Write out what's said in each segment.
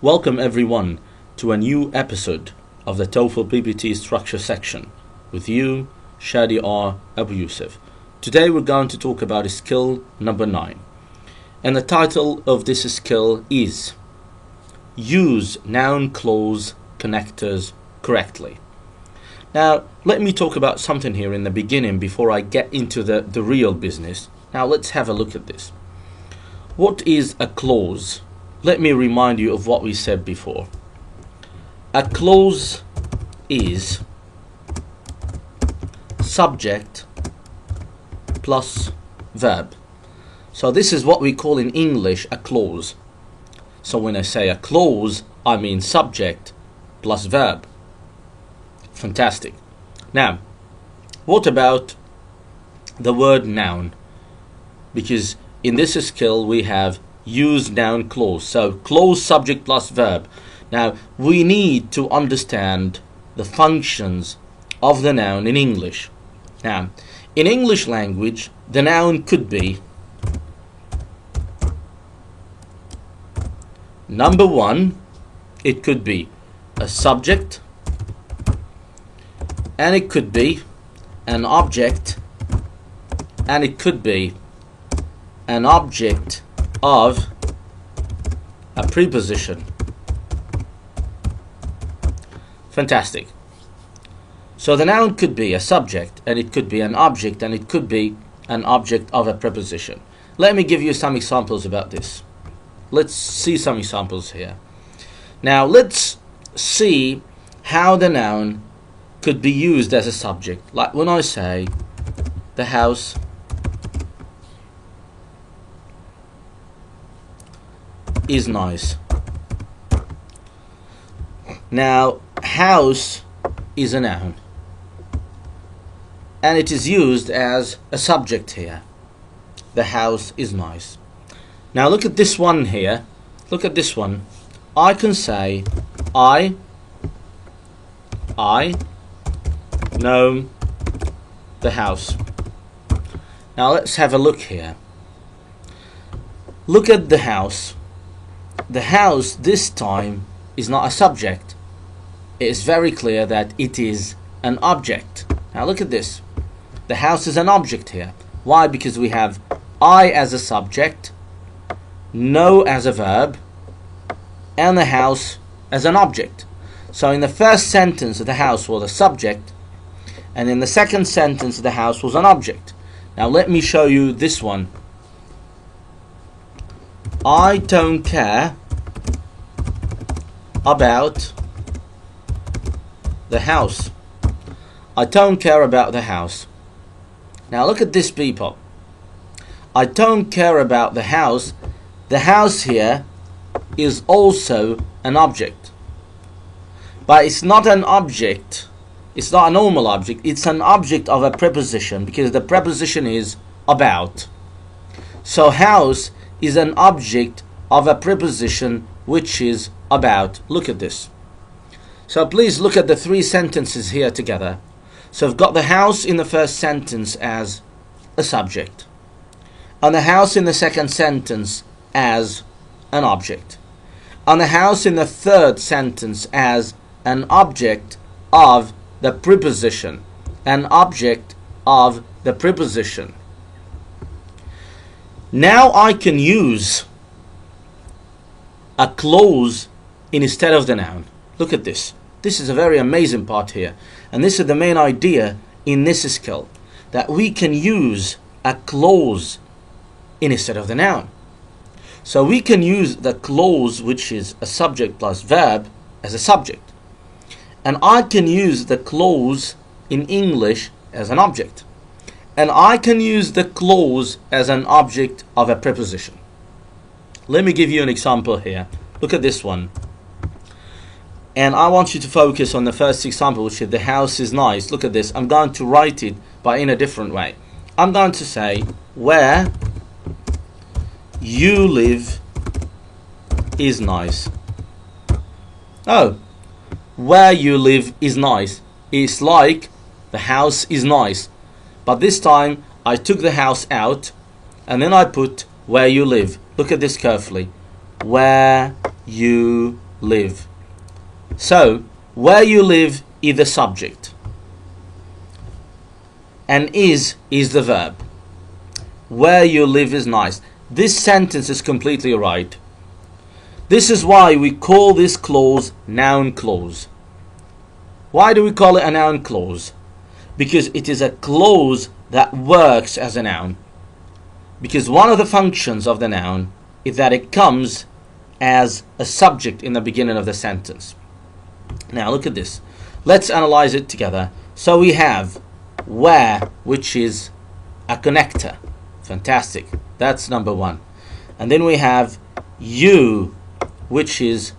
Welcome everyone to a new episode of the TOEFL PPT structure section with you, Shadi R. Abu Yusuf. Today we're going to talk about skill number 9. And the title of this skill is Use Noun Clause Connectors Correctly. Now, let me talk about something here in the beginning before I get into the real business. Now, let's have a look at this. What is a clause? Let me remind you of what we said before. A clause is subject plus verb. So this is what we call in English a clause. So when I say a clause, I mean subject plus verb. Fantastic. Now, what about the word noun? Because in this skill we have use noun clause. So clause, subject plus verb. Now we need to understand the functions of the noun in English. Now, in English language, the noun could be number one, it could be a subject, and it could be an object, and it could be an object of a preposition. Fantastic. So the noun could be a subject, and it could be an object, and it could be an object of a preposition. Let me give you some examples about this. Let's see some examples here. Now let's see how the noun could be used as a subject. Like when I say the house is nice. Now, house is a noun, and it is used as a subject here. The house is nice. Now look at this one here. Look at this one. I can say I know the house. Now let's have a look here. Look at the house. The house this time is not a subject. It is very clear that it is an object. Now look at this. The house is an object here. Why? Because we have I as a subject, know as a verb, and the house as an object. So in the first sentence the house was a subject, and in the second sentence the house was an object. Now let me show you this one. I don't care about the house. I don't care about the house. Now look at this, people. I don't care about the house. The house here is also an object. But it's not an object. It's not a normal object. It's an object of a preposition, because the preposition is about. So house is an object of a preposition which is about. Look at this. So please look at the three sentences here together. So I've got the house in the first sentence as a subject, and the house in the second sentence as an object, and the house in the third sentence as an object of the preposition. An object of the preposition. Now I can use a clause instead of the noun. Look at this. This is a very amazing part here, and this is the main idea in this skill, that we can use a clause instead of the noun. So we can use the clause, which is a subject plus verb, as a subject, and I can use the clause in English as an object, and I can use the clause as an object of a preposition. Let me give you an example here. Look at this one. And I want you to focus on the first example, which is the house is nice. Look at this. I'm going to write it but in a different way. I'm going to say where you live is nice. Oh, where you live is nice. It's like the house is nice. But this time I took the house out and then I put where you live. Look at this carefully. Where you live. So, where you live is the subject, and is the verb. Where you live is nice. This sentence is completely right. This is why we call this clause noun clause. Why do we call it a noun clause? Because it is a clause that works as a noun. Because one of the functions of the noun is that it comes as a subject in the beginning of the sentence. Now look at this. Let's analyze it together. So we have where, which is a connector. Fantastic. That's number one. And then we have you, which is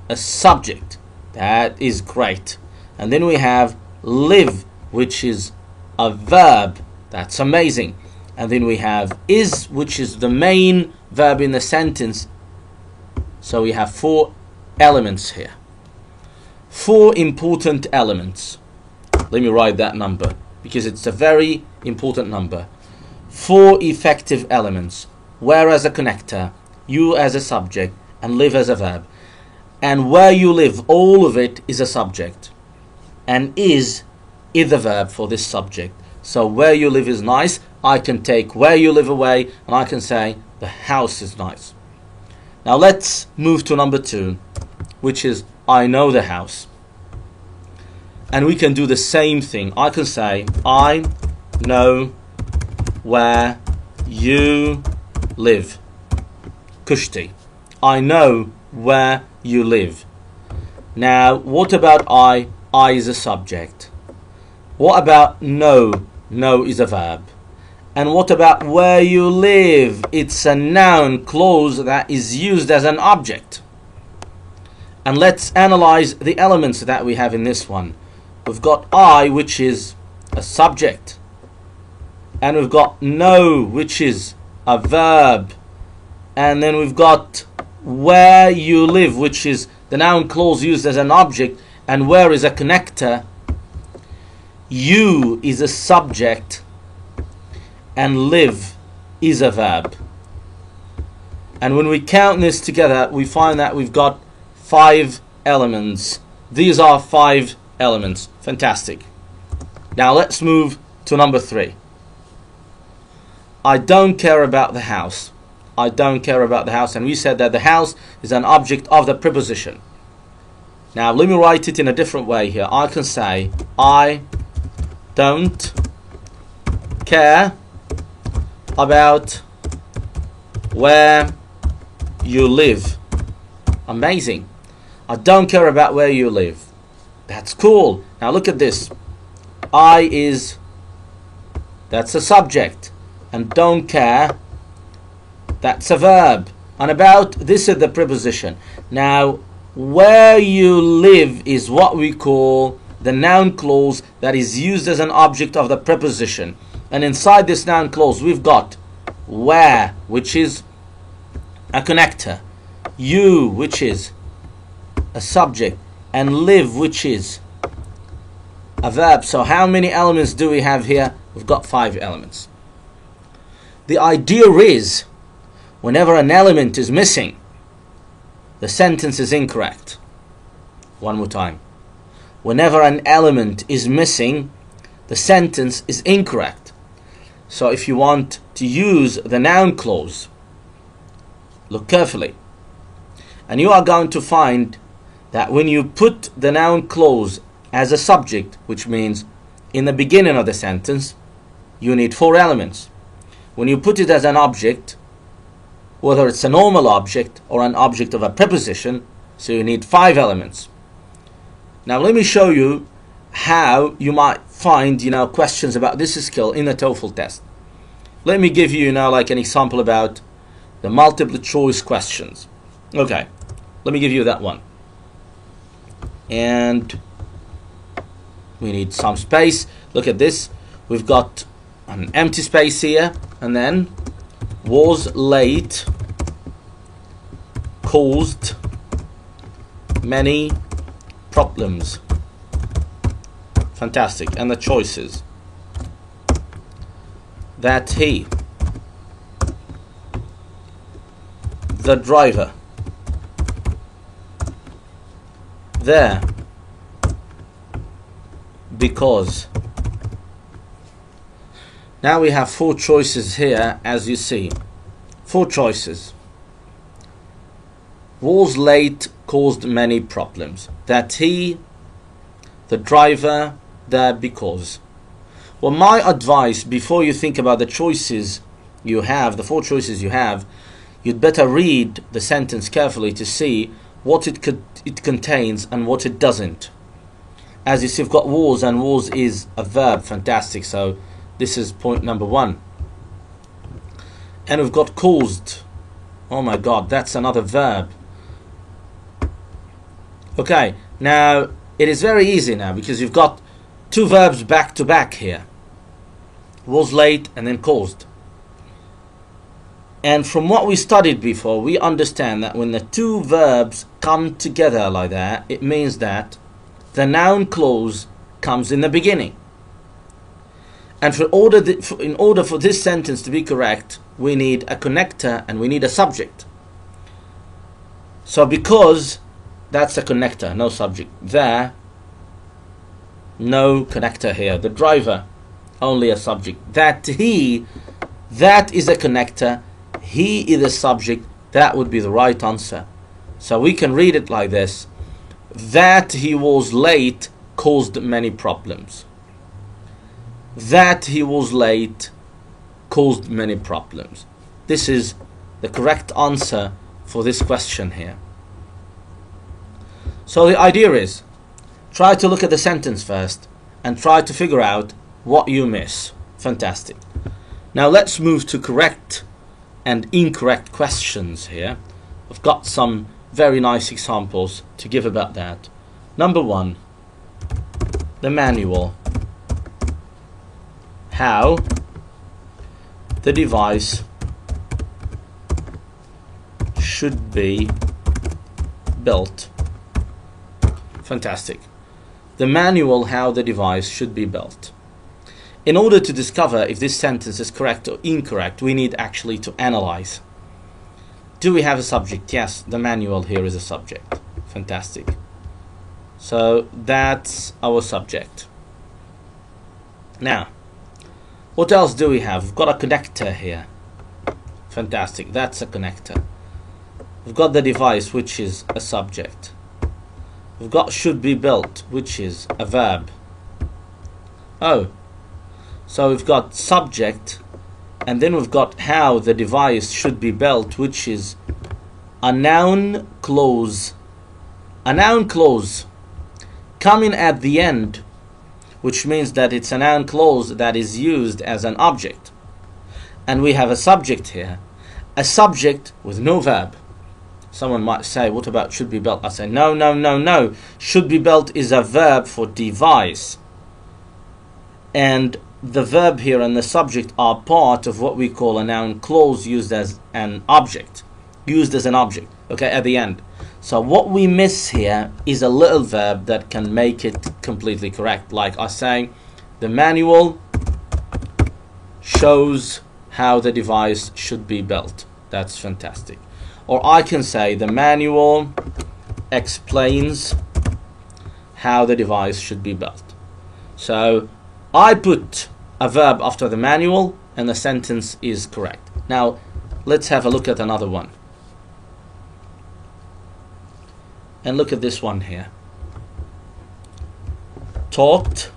a subject. That is great. And then we have live, which is a verb. That's amazing. And then we have is, which is the main verb in the sentence. So we have 4 elements here. 4 important elements. Let me write that number because it's a very important number. 4 effective elements. Where as a connector, you as a subject, and live as a verb. And where you live, all of it is a subject. And is the verb for this subject. So where you live is nice. I can take where you live away and I can say the house is nice. Now let's move to number 2, which is I know the house. And we can do the same thing. I can say I know where you live. Kushti. I know where you live. Now what about I? I is a subject. What about know? Know is a verb. And what about where you live? It's a noun clause that is used as an object. And let's analyze the elements that we have in this one. We've got I, which is a subject. And we've got know, which is a verb. And then we've got where you live, which is the noun clause used as an object. And where is a connector. You is a subject. And live is a verb. And when we count this together, we find that we've got 5 elements. These are 5 elements. Fantastic. Now let's move to number 3. I don't care about the house. I don't care about the house. And we said that the house is an object of the preposition. Now let me write it in a different way here. I can say I don't care about where you live. Amazing. I don't care about where you live. That's cool. Now look at this. I is, that's a subject. And don't care, that's a verb. And about, this is the preposition. Now where you live is what we call the noun clause that is used as an object of the preposition. And inside this noun clause we've got where, which is a connector, you, which is a subject, and live, which is a verb. So how many elements do we have here? We've got 5 elements. The idea is whenever an element is missing, the sentence is incorrect. One more time. Whenever an element is missing, the sentence is incorrect. So if you want to use the noun clause, look carefully. And you are going to find that when you put the noun clause as a subject, which means in the beginning of the sentence, you need 4 elements. When you put it as an object, whether it's a normal object or an object of a preposition, so you need 5 elements. Now let me show you how you might find, questions about this skill in the TOEFL test. Let me give you, like an example about the multiple choice questions. Okay, let me give you that one. And we need some space. Look at this. We've got an empty space here, and then was late caused many problems. Fantastic. And the choices. That he, the driver, there because. Now we have 4 choices here, as you see. 4 choices. Was late caused many problems. That he, the driver, there because. Well, my advice, before you think about the choices you have, the 4 choices you have, you'd better read the sentence carefully to see what it contains and what it doesn't. As you see, we've got was, and was is a verb. Fantastic. So this is point number 1. And we've got caused. Oh my God, that's another verb. Okay, now it is very easy now because you've got 2 verbs back to back here. Was late and then caused. And from what we studied before, we understand that when the 2 verbs come together like that, it means that the noun clause comes in the beginning. And in order for this sentence to be correct, we need a connector and we need a subject. So because that's a connector, no subject there, no connector here. The driver, only a subject. That he, that is a connector. He is a subject. That would be the right answer. So we can read it like this. That he was late caused many problems. That he was late caused many problems. This is the correct answer for this question here. So the idea is, try to look at the sentence first and try to figure out what you miss. Fantastic. Now let's move to correct and incorrect questions here. I've got some very nice examples to give about that. Number 1, the manual. How the device should be built. Fantastic. The manual how the device should be built. In order to discover if this sentence is correct or incorrect, we need actually to analyze. Do we have a subject? Yes, the manual here is a subject. Fantastic. So that's our subject. Now, what else do we have? We've got a connector here. Fantastic, that's a connector. We've got the device, which is a subject. We've got should be built, which is a verb. Oh, so we've got subject, and then we've got how the device should be built, which is a noun clause. A noun clause coming at the end, which means that it's a noun clause that is used as an object. And we have a subject here. A subject with no verb. Someone might say, what about should be built? I say, no, no, no, no. Should be built is a verb for device. And the verb here and the subject are part of what we call a noun clause used as an object. Used as an object, okay, at the end. So what we miss here is a little verb that can make it completely correct. Like I say, the manual shows how the device should be built. That's fantastic. Or I can say the manual explains how the device should be built. So I put a verb after the manual and the sentence is correct. Now let's have a look at another one. And look at this one here. Talked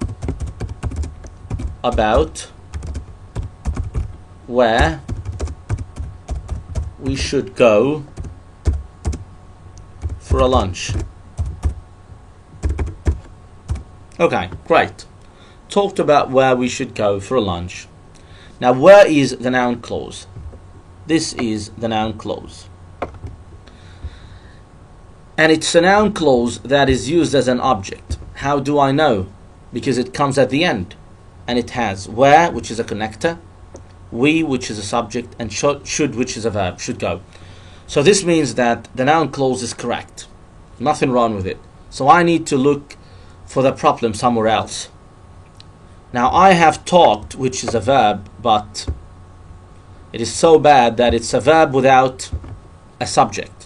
about where we should go for a lunch. Okay, great. Talked about where we should go for a lunch. Now, where is the noun clause? This is the noun clause. And it's a noun clause that is used as an object. How do I know? Because it comes at the end. And it has where, which is a connector, we, which is a subject, and should, which is a verb, should go. So this means that the noun clause is correct. Nothing wrong with it. So I need to look for the problem somewhere else. Now I have talked, which is a verb, but it is so bad that it's a verb without a subject,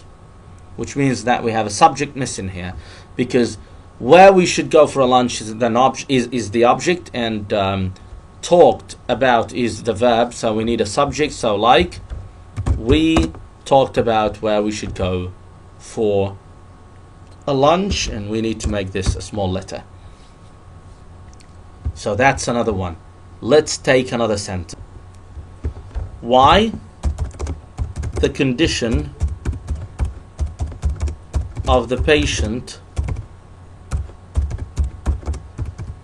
which means that we have a subject missing here. because where we should go for a lunch is the object, and talked about is the verb, so we need a subject. So like, we talked about where we should go for a lunch, and we need to make this a small letter. So that's another one. Let's take another sentence. Why the condition of the patient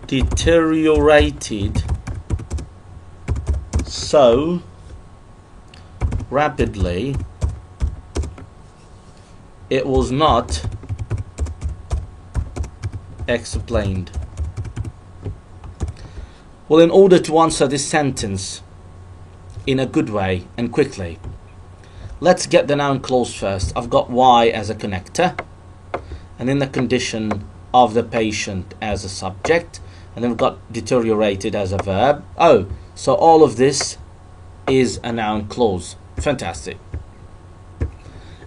deteriorated so rapidly, it was not explained. Well, in order to answer this sentence in a good way and quickly, let's get the noun clause first. I've got why as a connector, and then the condition of the patient as a subject, and then we've got deteriorated as a verb. Oh, so all of this is a noun clause. Fantastic.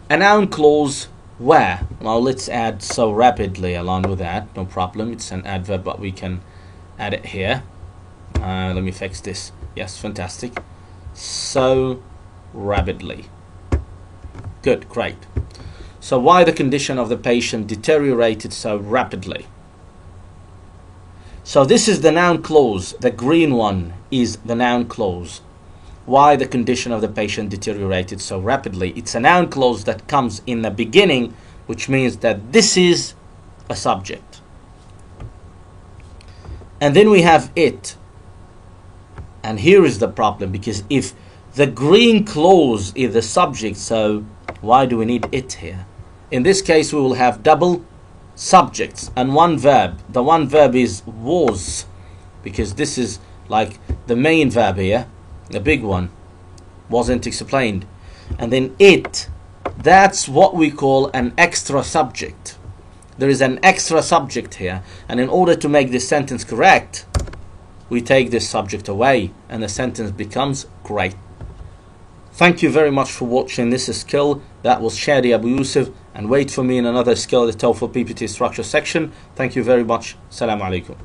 A noun clause where? Well, let's add so rapidly along with that. No problem. It's an adverb, but we can add it here. Let me fix this. Yes, fantastic. So rapidly. Good, great. So why the condition of the patient deteriorated so rapidly? So this is the noun clause. The green one is the noun clause. Why the condition of the patient deteriorated so rapidly. It's a noun clause that comes in the beginning, which means that this is a subject. And then we have it. And here is the problem, because if the green clause is the subject, so why do we need it here? In this case, we will have double subjects and one verb. The one verb is was, because this is like the main verb here, the big one, wasn't explained. And then it, that's what we call an extra subject. There is an extra subject here, and in order to make this sentence correct, we take this subject away and the sentence becomes great. Thank you very much for watching this skill. That was Shadi Abu Yusuf, and wait for me in another skill, the TOEFL PPT structure section. Thank you very much. Assalamu alaikum.